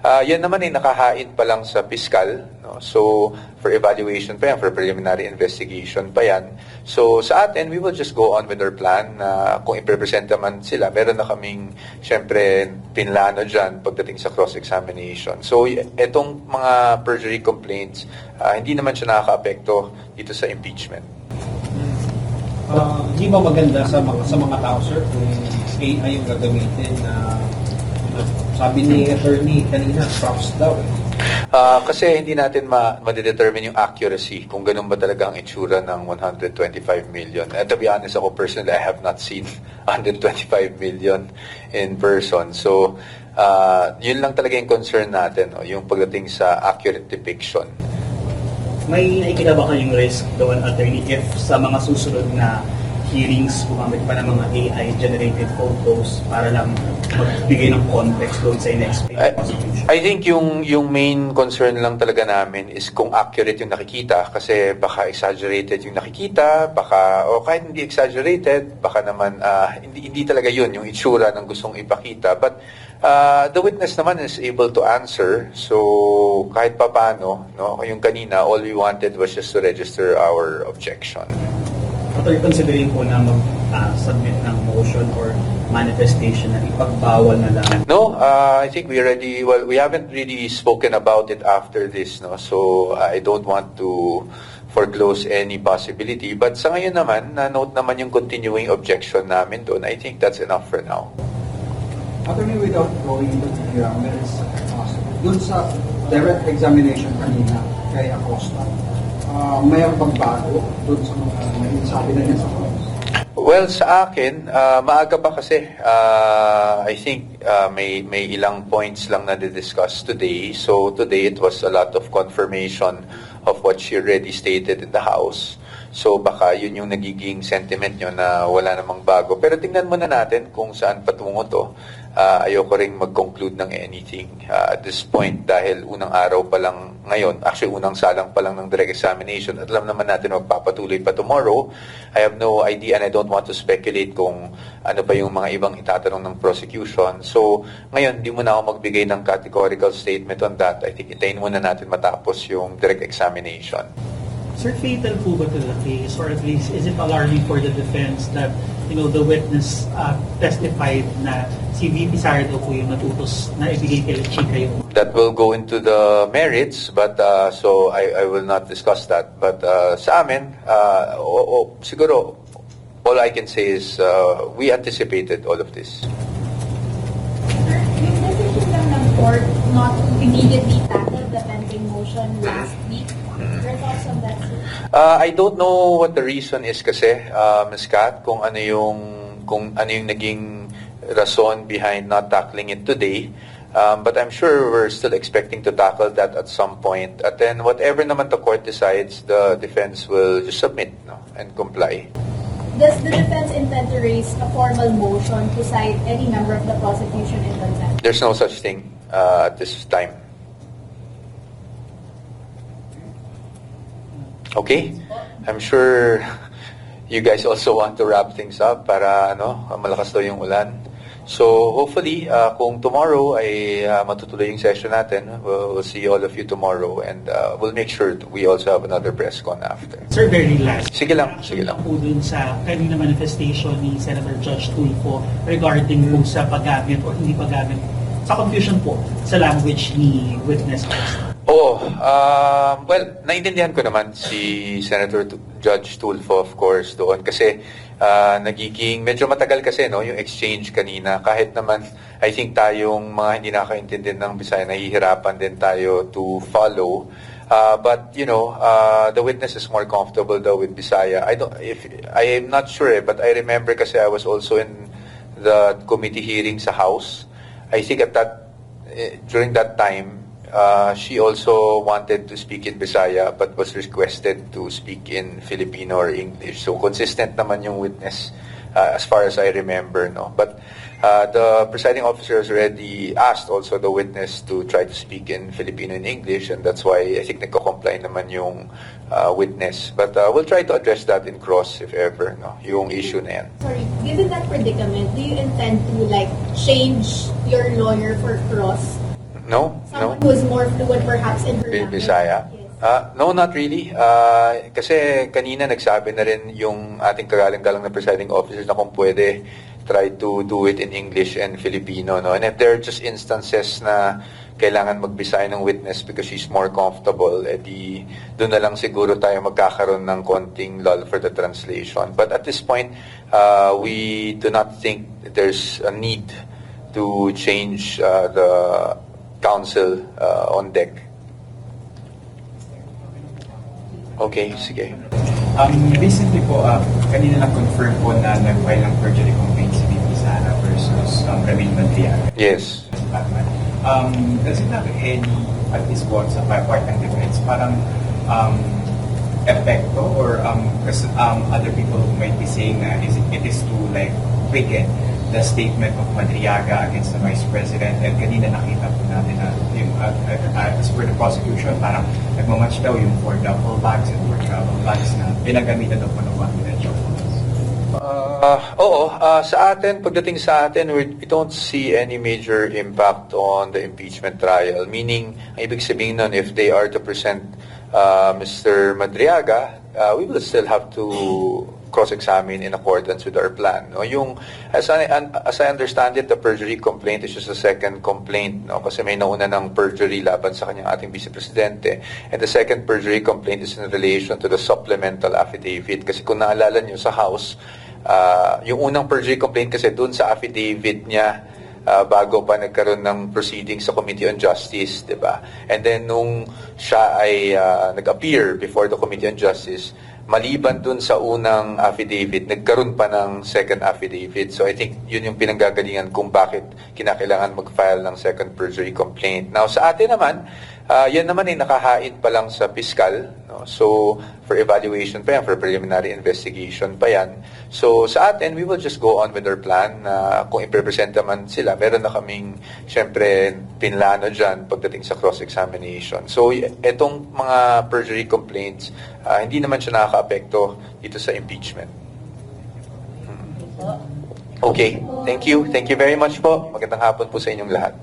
Yan naman ay nakahain pa lang sa piskal, no? So, for evaluation pa yan, for preliminary investigation pa yan. So, sa atin, we will just go on with our plan na kung i-present naman sila, meron na kaming, syempre, pinlano dyan pagdating sa cross-examination. So, etong mga perjury complaints, hindi naman siya nakaka-apekto dito sa impeachment. Hindi ba maganda sa mga tao, sir, kung AI yung gagamitin na sabi ni attorney kanina, props daw eh. Kasi hindi natin ma-determine yung accuracy kung ganun ba talaga ang itsura ng 125 million. And to be honest, ako personally, I have not seen 125 million in person. So, yun lang talaga yung concern natin, no? Yung pagdating sa accurate depiction. May nakikita ba kayong risk doon, attorney, if sa mga susunod na hearings gumamit pa ng mga AI-generated photos para lang magbigay ng context doon sa in-explain prosecution? I think yung main concern lang talaga namin is kung accurate yung nakikita, kasi baka exaggerated yung nakikita, baka, o kahit hindi exaggerated, baka naman hindi talaga yun yung itsura ng gustong ipakita. But the witness naman is able to answer, so kahit pa paano, no, yung kanina, all we wanted was just to register our objection. After considering po na mag-submit ng motion or manifestation na ipagbawal na lang? No, I think we haven't really spoken about it after this, no? So I don't want to foreclose any possibility. But sa ngayon naman, na-note naman yung continuing objection namin doon. I think that's enough for now. Attorney, without going into the merits, dun sa direct examination kanina kay Acosta, mayroon bang bago doon sa mga sabi na niya sa cross? Well, sa akin, maaga pa kasi. I think may ilang points lang na discuss today. So today it was a lot of confirmation of what she already stated in the House. So baka yun yung nagiging sentiment nyo na wala namang bago. Pero tingnan muna natin kung saan patungo to. Ayoko ring mag-conclude ng anything at this point dahil unang araw pa lang ngayon, actually unang salang pa lang ng direct examination at alam naman natin magpapatuloy pa tomorrow. I have no idea and I don't want to speculate kung ano pa yung mga ibang itatanong ng prosecution. So ngayon, di muna ako magbigay ng categorical statement on that. I think itayin muna natin matapos yung direct examination. Sir, fatal po ba to the case, or at least is it alarming for the defense that the witness testified na si VP Sara daw po yung natutos na ibigay kay Chika yung... That will go into the merits, but so I will not discuss that. But sa amin, siguro, all I can say is we anticipated all of this. Sir, yung decision lang ng court not to immediately tackle the pending motion last week, your thoughts on that, sir? I don't know what the reason is kasi, Ms. Kat, kung ano yung naging rason behind not tackling it today. But I'm sure we're still expecting to tackle that at some point. At then whatever naman the court decides, the defense will just submit, no, and comply. Does the defense intend to raise a formal motion to cite any member of the prosecution in contempt? There's no such thing at this time. Okay? I'm sure you guys also want to wrap things up para malakas daw yung ulan. So hopefully, kung tomorrow ay matutuloy yung session natin, we'll see all of you tomorrow and we'll make sure we also have another press con after. Sir, very last. Sige lang. Po dun sa kanina manifestation ni Senator Judge Tulfo regarding po sa paggamit o hindi paggamit, sa confusion po sa language ni witness Acosta. Well, naintindihan ko naman si Senator Judge Tulfo, of course, doon kasi nagiging medyo matagal kasi yung exchange kanina. Kahit naman I think tayong mga hindi nakakaintindi ng Bisaya, nahihirapan din tayo to follow. But the witness is more comfortable daw with Bisaya. I am not sure, but I remember kasi I was also in the committee hearing sa House. I think during that time, she also wanted to speak in Bisaya but was requested to speak in Filipino or English. So consistent naman yung witness as far as I remember. No? But the presiding officer has already asked also the witness to try to speak in Filipino and English, and that's why I think nagko-comply naman yung witness. But we'll try to address that in cross if ever, yung issue na yan. Sorry, given that predicament, do you intend to change your lawyer for cross? No? Someone who is more fluent perhaps in her language. Bisaya? Yes. No, not really. Kasi kanina nagsabi na rin yung ating kagalang-galang na presiding officer na kung pwede try to do it in English and Filipino. No? And if there are just instances na kailangan magbisaya ng witness because she's more comfortable, edi doon na lang siguro tayo magkakaroon ng konting lull for the translation. But at this point, we do not think that there's a need to change the council on deck. Okay, sige. Recently po, kanina na-confirm po na nag-file ng perjury complaint si VP Sara versus Ramil Madriaga. Yes. Does it have any, at least po sa part ng defense, parang epekto or because other people might be saying na it is to like weaken the statement of Madriaga against the Vice President, and kanina nakita po natin na yung, as per the prosecution, parang nagmamatch daw yung for duffel bags and for travel bags na pinagamitan daw po ng confidential funds. Sa atin, pagdating sa atin, we don't see any major impact on the impeachment trial. Meaning, ang ibig sabihin nun, if they are to present Mr. Madriaga, we will still have to cross-examine in accordance with our plan. No? Yung, as I understand it, the perjury complaint is just a second complaint. No? Kasi may nauna ng perjury laban sa kanyang ating Vice Presidente. And the second perjury complaint is in relation to the supplemental affidavit. Kasi kung naalala nyo sa House, yung unang perjury complaint kasi dun sa affidavit niya, bago pa nagkaroon ng proceedings sa Committee on Justice, di ba? And then nung siya ay nag-appear before the Committee on Justice, maliban dun sa unang affidavit, nagkaroon pa ng second affidavit. So I think yun yung pinanggagalingan kung bakit kinakailangan mag-file ng second perjury complaint. Now sa atin naman, yan naman ay nakahain pa lang sa piskal. No? So for evaluation pa yan, for preliminary investigation pa yan. So sa atin, we will just go on with our plan na kung i-represent naman sila, meron na kaming syempre pinlano dyan pagdating sa cross-examination. So etong mga perjury complaints, hindi naman siya nakaka-apekto dito sa impeachment. Okay, thank you. Thank you very much po. Magandang hapon po sa inyong lahat.